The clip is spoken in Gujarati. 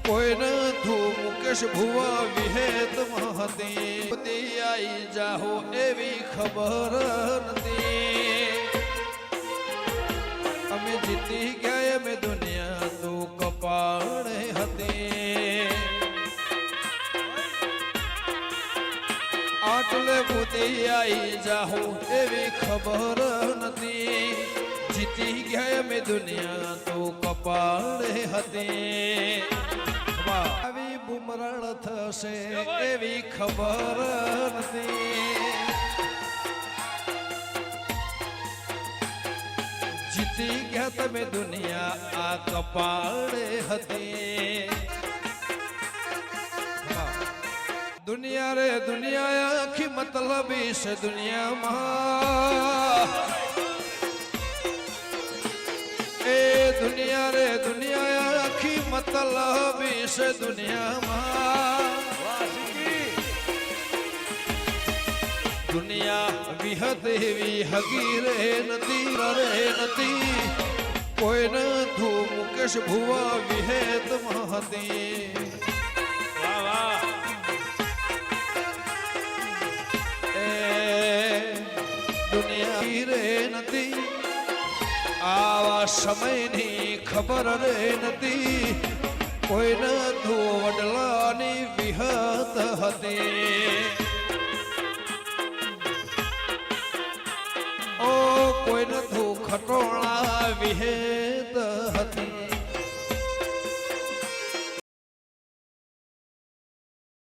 કોઈને ધૂ મુકેશ ભુવા વિહેત મહતી આઈ જાહો એવી ખબર નથી. અમે જીતી ગયા અમે દુનિયા તો કપાળે હતી. આટલે બુદ્ધિ આઈ જાહો એવી ખબર નથી. જીતી ગયા અમે દુનિયા તો કપાળે હતી. આવી બુમરાણ થશે એવી ખબર નથી. જીતી ગયા તમે દુનિયા આ કપાળે હતી. દુનિયા રે દુનિયા આખી મતલબી છે દુનિયામાં. એ દુનિયા રે દુનિયા આખી મતલબી છે દુનિયામાં. દુનિયા વિહત એવી હગી રે નથી. કોઈને ધૂ મુકેશ ભુવા વિહેત મહતી. દુનિયા રે નથી. આવા સમયની ખબર રે નથી. કોઈને ધૂ વડલાની વિહત હતી. ઓ કોઈને ધૂ ખટોળા વિહે